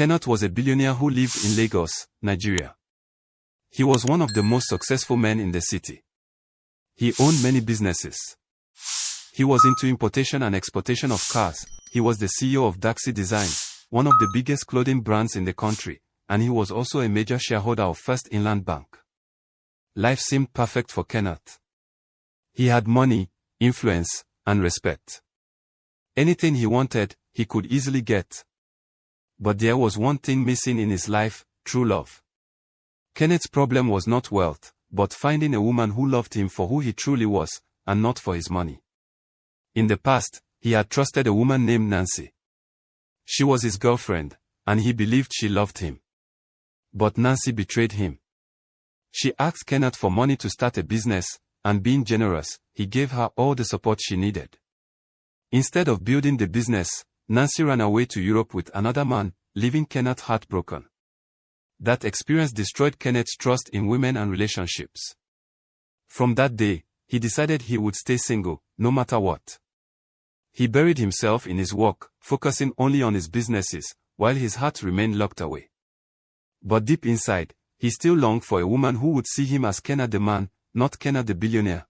Kenneth was a billionaire who lived in Lagos, Nigeria. He was one of the most successful men in the city. He owned many businesses. He was into importation and exportation of cars. He was the CEO of Daxi Designs, one of the biggest clothing brands in the country, and he was also a major shareholder of First Inland Bank. Life seemed perfect for Kenneth. He had money, influence, and respect. Anything he wanted, he could easily get. But there was one thing missing in his life: true love. Kenneth's problem was not wealth, but finding a woman who loved him for who he truly was, and not for his money. In the past, he had trusted a woman named Nancy. She was his girlfriend, and he believed she loved him. But Nancy betrayed him. She asked Kenneth for money to start a business, and being generous, he gave her all the support she needed. Instead of building the business, Nancy ran away to Europe with another man, leaving Kenneth heartbroken. That experience destroyed Kenneth's trust in women and relationships. From that day, he decided he would stay single, no matter what. He buried himself in his work, focusing only on his businesses, while his heart remained locked away. But deep inside, he still longed for a woman who would see him as Kenneth the man, not Kenneth the billionaire.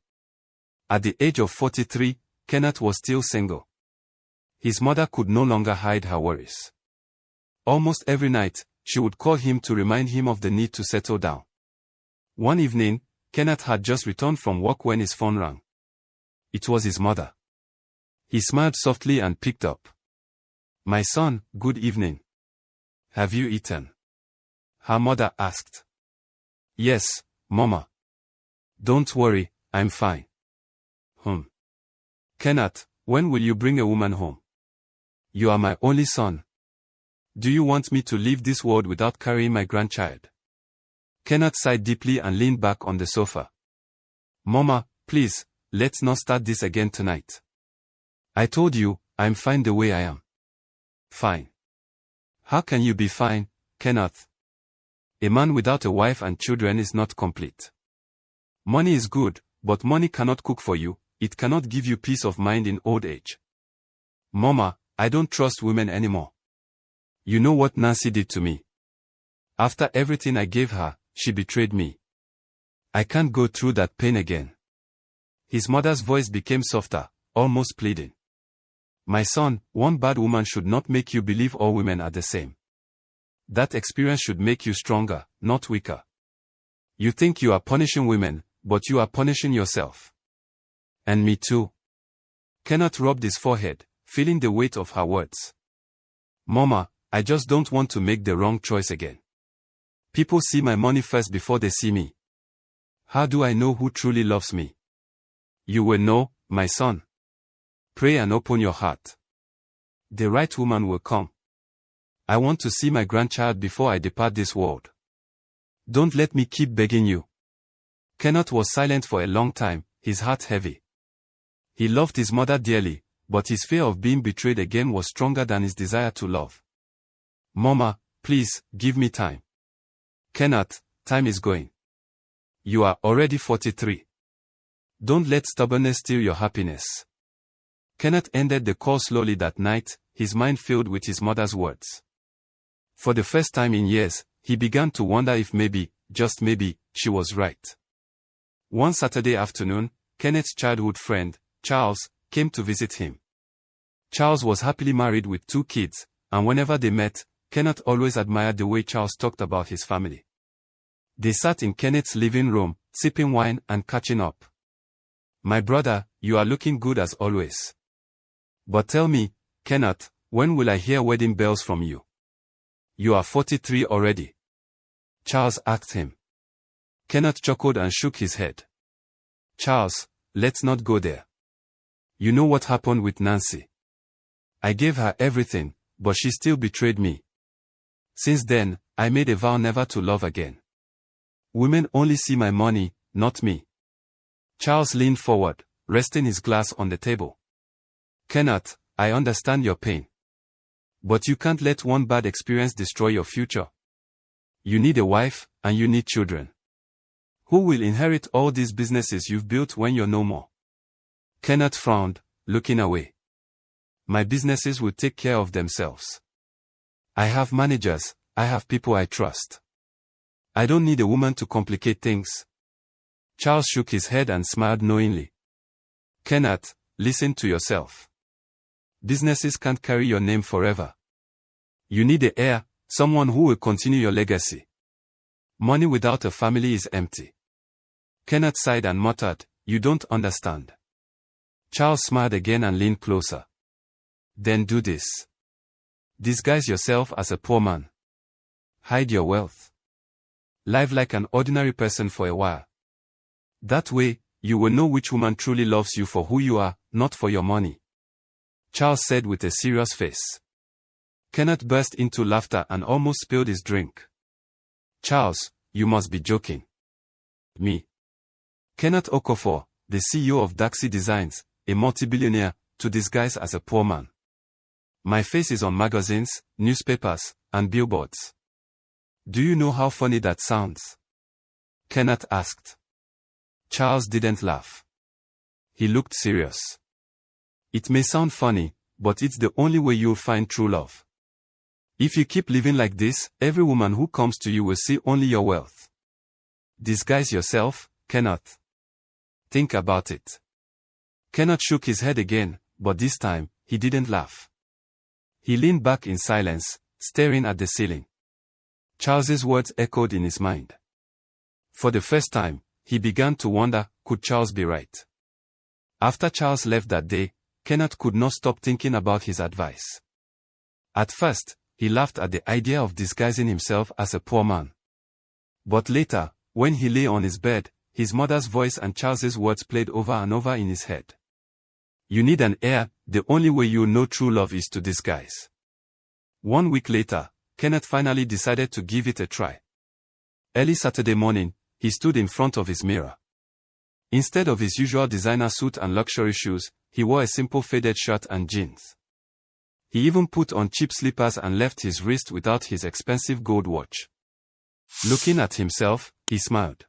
At the age of 43, Kenneth was still single. His mother could no longer hide her worries. Almost every night, she would call him to remind him of the need to settle down. One evening, Kenneth had just returned from work when his phone rang. It was his mother. He smiled softly and picked up. "My son, good evening. Have you eaten?" her mother asked. "Yes, Mama. Don't worry, I'm fine." "Kenneth, when will you bring a woman home? You are my only son. Do you want me to leave this world without carrying my grandchild?" Kenneth sighed deeply and leaned back on the sofa. "Mama, please, let's not start this again tonight. I told you, I'm fine the way I am." "Fine? How can you be fine, Kenneth? A man without a wife and children is not complete. Money is good, but money cannot cook for you. It cannot give you peace of mind in old age." "Mama, I don't trust women anymore. You know what Nancy did to me. After everything I gave her, she betrayed me. I can't go through that pain again." His mother's voice became softer, almost pleading. "My son, one bad woman should not make you believe all women are the same. That experience should make you stronger, not weaker. You think you are punishing women, but you are punishing yourself. And me too." Kenneth rubbed his forehead, feeling the weight of her words. "Mama, I just don't want to make the wrong choice again. People see my money first before they see me. How do I know who truly loves me?" "You will know, my son. Pray and open your heart. The right woman will come. I want to see my grandchild before I depart this world. Don't let me keep begging you." Kenneth was silent for a long time, his heart heavy. He loved his mother dearly, but his fear of being betrayed again was stronger than his desire to love. "Mama, please, give me time. Kenneth, time is going. You are already 43. Don't let stubbornness steal your happiness." Kenneth ended the call slowly that night, his mind filled with his mother's words. For the first time in years, he began to wonder if maybe, just maybe, she was right. One Saturday afternoon, Kenneth's childhood friend, Charles, came to visit him. Charles was happily married with 2 kids, and whenever they met, Kenneth always admired the way Charles talked about his family. They sat in Kenneth's living room, sipping wine and catching up. "My brother, you are looking good as always. But tell me, Kenneth, when will I hear wedding bells from you? You are 43 already." Charles asked him. Kenneth chuckled and shook his head. "Charles, let's not go there. You know what happened with Nancy. I gave her everything, but she still betrayed me. Since then, I made a vow never to love again. Women only see my money, not me." Charles leaned forward, resting his glass on the table. "Kenneth, I understand your pain. But you can't let one bad experience destroy your future. You need a wife, and you need children. Who will inherit all these businesses you've built when you're no more?" Kenneth frowned, looking away. "My businesses will take care of themselves." I have managers, I have people I trust. I don't need a woman to complicate things. Charles shook his head and smiled knowingly. Kenneth, listen to yourself. Businesses can't carry your name forever. You need an heir, someone who will continue your legacy. Money without a family is empty. Kenneth sighed and muttered, "You don't understand." Charles smiled again and leaned closer. Then do this. Disguise yourself as a poor man. Hide your wealth. Live like an ordinary person for a while. That way, you will know which woman truly loves you for who you are, not for your money. Charles said with a serious face. Kenneth burst into laughter and almost spilled his drink. Charles, you must be joking. Me? Kenneth Okofor, the CEO of Daxi Designs, a multi-billionaire, to disguise as a poor man. My face is on magazines, newspapers, and billboards. Do you know how funny that sounds? Kenneth asked. Charles didn't laugh. He looked serious. It may sound funny, but it's the only way you'll find true love. If you keep living like this, every woman who comes to you will see only your wealth. Disguise yourself, Kenneth. Think about it. Kenneth shook his head again, but this time, he didn't laugh. He leaned back in silence, staring at the ceiling. Charles's words echoed in his mind. For the first time, he began to wonder, could Charles be right? After Charles left that day, Kenneth could not stop thinking about his advice. At first, he laughed at the idea of disguising himself as a poor man. But later, when he lay on his bed, his mother's voice and Charles's words played over and over in his head. You need an heir, the only way you'll know true love is to disguise. 1 week later, Kenneth finally decided to give it a try. Early Saturday morning, he stood in front of his mirror. Instead of his usual designer suit and luxury shoes, he wore a simple faded shirt and jeans. He even put on cheap slippers and left his wrist without his expensive gold watch. Looking at himself, he smiled.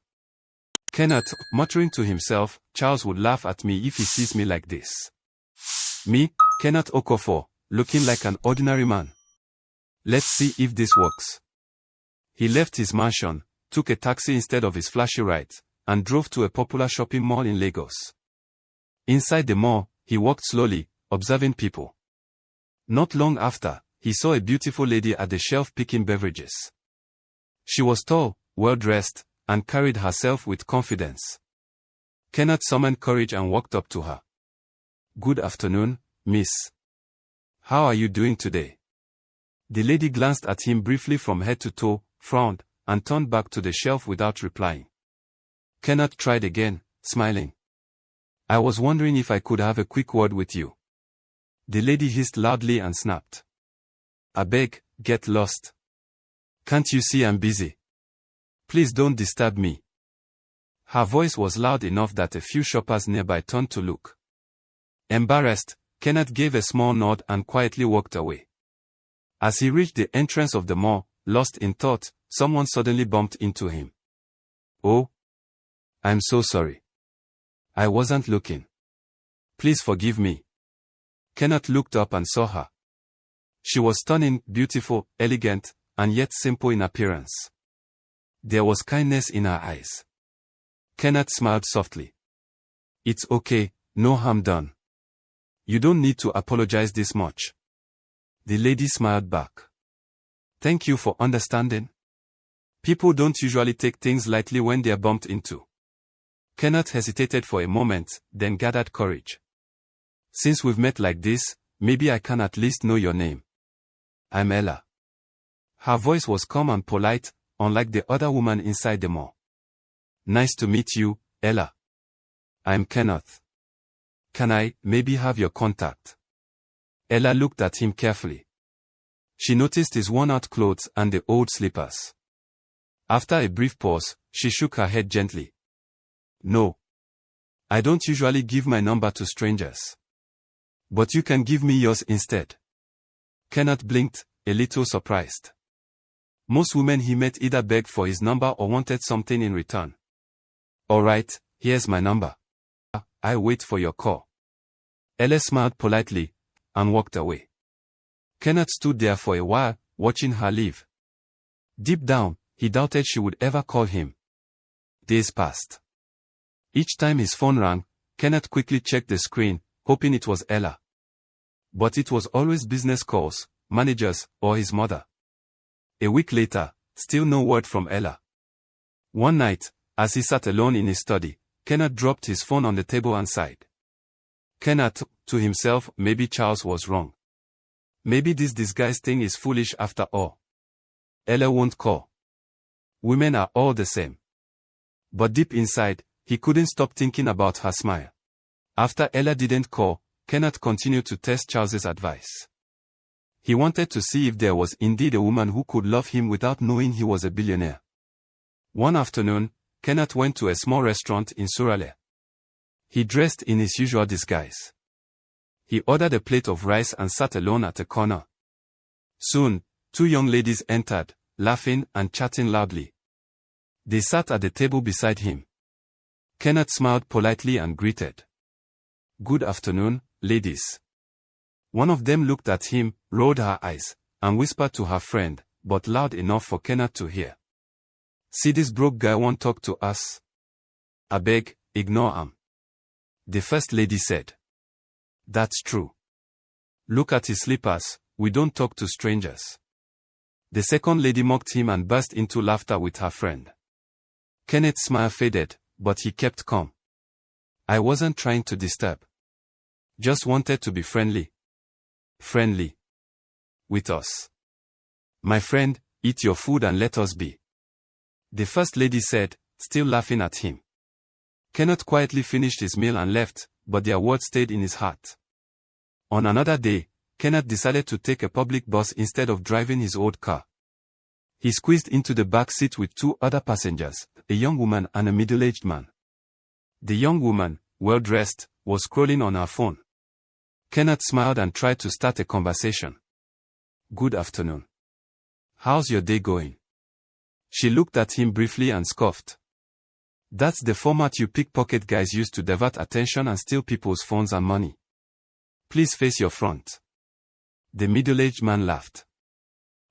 Kenneth, muttering to himself, Charles would laugh at me if he sees me like this. Me, Kenneth Okofor, looking like an ordinary man. Let's see if this works. He left his mansion, took a taxi instead of his flashy rides, and drove to a popular shopping mall in Lagos. Inside the mall, he walked slowly, observing people. Not long after, he saw a beautiful lady at the shelf picking beverages. She was tall, well-dressed, and carried herself with confidence. Kenneth summoned courage and walked up to her. Good afternoon, miss. How are you doing today? The lady glanced at him briefly from head to toe, frowned, and turned back to the shelf without replying. Kenneth tried again, smiling. I was wondering if I could have a quick word with you. The lady hissed loudly and snapped. I beg, get lost. Can't you see I'm busy? Please don't disturb me. Her voice was loud enough that a few shoppers nearby turned to look. Embarrassed, Kenneth gave a small nod and quietly walked away. As he reached the entrance of the mall, lost in thought, someone suddenly bumped into him. Oh, I'm so sorry. I wasn't looking. Please forgive me. Kenneth looked up and saw her. She was stunning, beautiful, elegant, and yet simple in appearance. There was kindness in her eyes. Kenneth smiled softly. It's okay, no harm done. You don't need to apologize this much. The lady smiled back. Thank you for understanding. People don't usually take things lightly when they are bumped into. Kenneth hesitated for a moment, then gathered courage. Since we've met like this, maybe I can at least know your name. I'm Ella. Her voice was calm and polite, unlike the other woman inside the mall. Nice to meet you, Ella. I'm Kenneth. Can I, maybe have your contact? Ella looked at him carefully. She noticed his worn-out clothes and the old slippers. After a brief pause, she shook her head gently. No. I don't usually give my number to strangers. But you can give me yours instead. Kenneth blinked, a little surprised. Most women he met either begged for his number or wanted something in return. All right, here's my number. I'll wait for your call. Ella smiled politely and walked away. Kenneth stood there for a while, watching her leave. Deep down, he doubted she would ever call him. Days passed. Each time his phone rang, Kenneth quickly checked the screen, hoping it was Ella. But it was always business calls, managers, or his mother. A week later, still no word from Ella. One night, as he sat alone in his study, Kenneth dropped his phone on the table and sighed. Kenneth, to himself, maybe Charles was wrong. Maybe this disguise thing is foolish after all. Ella won't call. Women are all the same. But deep inside, he couldn't stop thinking about her smile. After Ella didn't call, Kenneth continued to test Charles's advice. He wanted to see if there was indeed a woman who could love him without knowing he was a billionaire. One afternoon, Kenneth went to a small restaurant in Suraleh. He dressed in his usual disguise. He ordered a plate of rice and sat alone at a corner. Soon, two young ladies entered, laughing and chatting loudly. They sat at the table beside him. Kenneth smiled politely and greeted. "Good afternoon, ladies." One of them looked at him, rolled her eyes, and whispered to her friend, but loud enough for Kenneth to hear. "See this broke guy won't talk to us. Abeg, ignore him." The first lady said. "That's true. Look at his slippers, we don't talk to strangers." The second lady mocked him and burst into laughter with her friend. Kenneth's smile faded, but he kept calm. "I wasn't trying to disturb. Just wanted to be friendly. Friendly. With us. My friend, eat your food and let us be." The first lady said, still laughing at him. Kenneth quietly finished his meal and left, but their words stayed in his heart. On another day, Kenneth decided to take a public bus instead of driving his old car. He squeezed into the back seat with two other passengers, a young woman and a middle-aged man. The young woman, well-dressed, was scrolling on her phone. Kenneth smiled and tried to start a conversation. "Good afternoon. How's your day going?" She looked at him briefly and scoffed. "That's the format you pickpocket guys use to divert attention and steal people's phones and money. Please face your front." The middle-aged man laughed.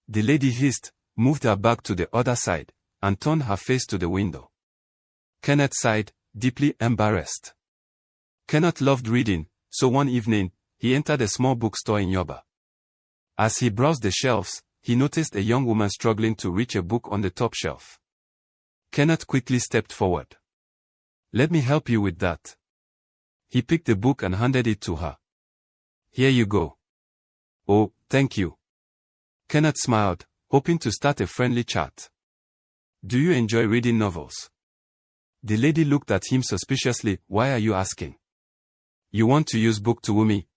The lady hissed, moved her back to the other side, and turned her face to the window. Kenneth sighed, deeply embarrassed. Kenneth loved reading, so one evening, he entered a small bookstore in Yoba. As he browsed the shelves, he noticed a young woman struggling to reach a book on the top shelf. Kenneth quickly stepped forward. "Let me help you with that." He picked the book and handed it to her. "Here you go." "Oh, thank you." Kenneth smiled, hoping to start a friendly chat. "Do you enjoy reading novels?" The lady looked at him suspiciously. "Why are you asking? You want to use book to woo me?"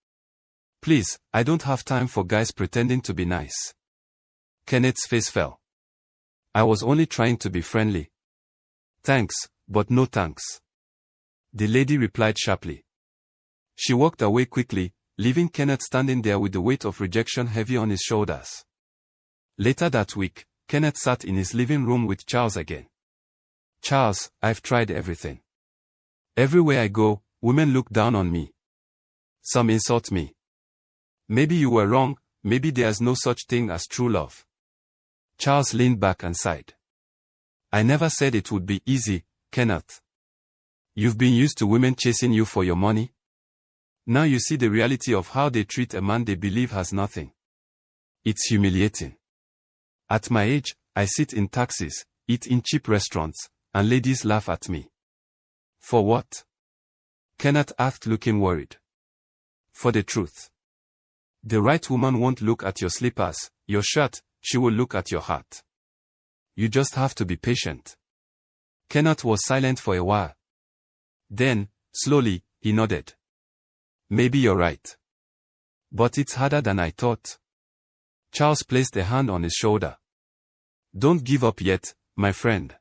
"Please, I don't have time for guys pretending to be nice." Kenneth's face fell. "I was only trying to be friendly." "Thanks, but no thanks," the lady replied sharply. She walked away quickly, leaving Kenneth standing there with the weight of rejection heavy on his shoulders. Later that week, Kenneth sat in his living room with Charles again. "Charles, I've tried everything. Everywhere I go, women look down on me. Some insult me. Maybe you were wrong, maybe there's no such thing as true love." Charles leaned back and sighed. "I never said it would be easy, Kenneth. You've been used to women chasing you for your money. Now you see the reality of how they treat a man they believe has nothing. It's humiliating. At my age, I sit in taxis, eat in cheap restaurants, and ladies laugh at me. For what?" Kenneth asked, looking worried. "For the truth. The right woman won't look at your slippers, your shirt, she will look at your heart. You just have to be patient." Kenneth was silent for a while. Then, slowly, he nodded. "Maybe you're right. But it's harder than I thought." Charles placed a hand on his shoulder. "Don't give up yet, my friend.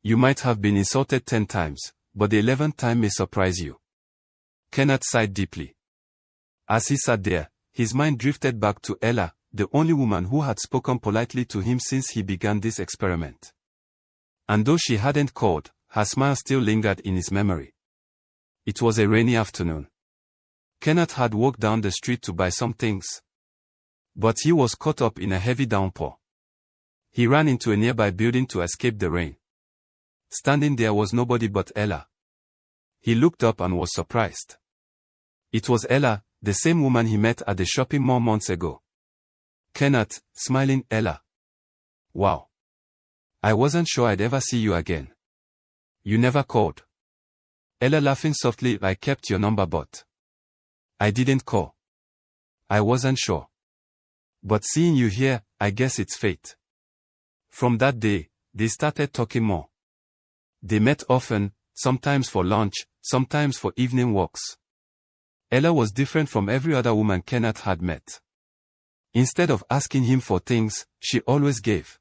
You might have been insulted 10 times, but the 11th time may surprise you." Kenneth sighed deeply. As he sat there, his mind drifted back to Ella, the only woman who had spoken politely to him since he began this experiment. And though she hadn't called, her smile still lingered in his memory. It was a rainy afternoon. Kenneth had walked down the street to buy some things. But he was caught up in a heavy downpour. He ran into a nearby building to escape the rain. Standing there was nobody but Ella. He looked up and was surprised. It was Ella, the same woman he met at the shopping mall months ago. Kenneth, smiling. Ella. Wow. I wasn't sure I'd ever see you again. You never called. Ella, laughing softly. I kept your number but I didn't call. I wasn't sure. But seeing you here, I guess it's fate. From that day, they started talking more. They met often, sometimes for lunch, sometimes for evening walks. Ella was different from every other woman Kenneth had met. Instead of asking him for things, she always gave.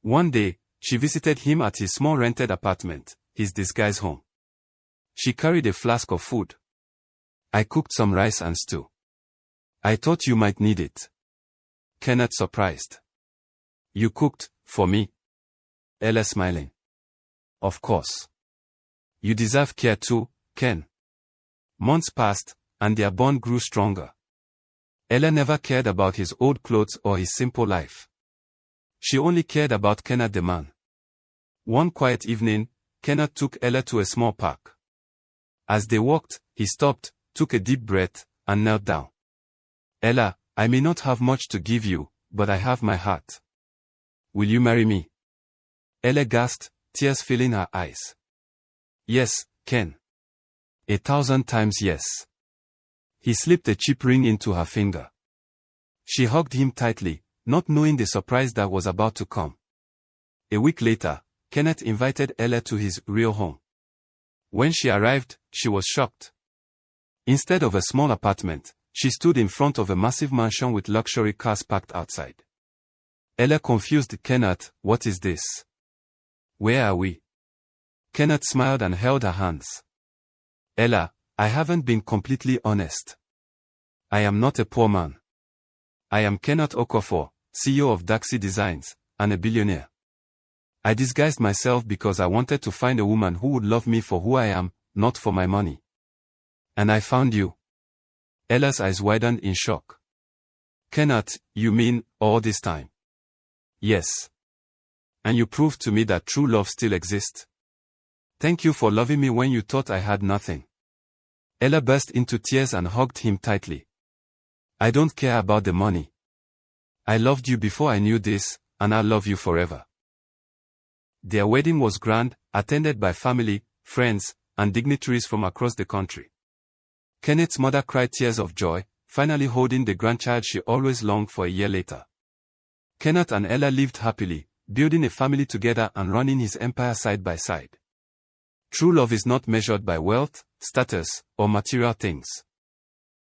One day, she visited him at his small rented apartment, his disguised home. She carried a flask of food. I cooked some rice and stew. I thought you might need it. Kenneth, surprised. You cooked, for me? Ella, smiling. Of course. You deserve care too, Ken. Months passed, and their bond grew stronger. Ella never cared about his old clothes or his simple life. She only cared about Kenneth the man. One quiet evening, Kenneth took Ella to a small park. As they walked, he stopped, took a deep breath, and knelt down. Ella, I may not have much to give you, but I have my heart. Will you marry me? Ella gasped, tears filling her eyes. Yes, Ken. 1,000 times yes. He slipped a cheap ring into her finger. She hugged him tightly, not knowing the surprise that was about to come. A week later, Kenneth invited Ella to his real home. When she arrived, she was shocked. Instead of a small apartment, she stood in front of a massive mansion with luxury cars parked outside. Ella confused. Kenneth, what is this? Where are we? Kenneth smiled and held her hands. Ella, I haven't been completely honest. I am not a poor man. I am Kenneth Okofor, CEO of Daxi Designs, and a billionaire. I disguised myself because I wanted to find a woman who would love me for who I am, not for my money. And I found you. Ella's eyes widened in shock. Kenneth, you mean, all this time? Yes. And you proved to me that true love still exists. Thank you for loving me when you thought I had nothing. Ella burst into tears and hugged him tightly. I don't care about the money. I loved you before I knew this, and I'll love you forever. Their wedding was grand, attended by family, friends, and dignitaries from across the country. Kenneth's mother cried tears of joy, finally holding the grandchild she always longed for a year later. Kenneth and Ella lived happily, building a family together and running his empire side by side. True love is not measured by wealth, status, or material things.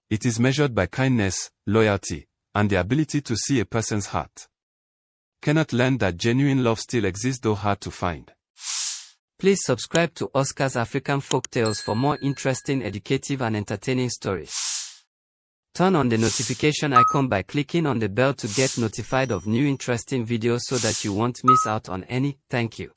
It is measured by kindness, loyalty, and the ability to see a person's heart. Kenneth learned that genuine love still exists, though hard to find. Please subscribe to Oscar's African Folktales for more interesting, educative, and entertaining stories. Turn on the notification icon by clicking on the bell to get notified of new interesting videos so that you won't miss out on any. Thank you.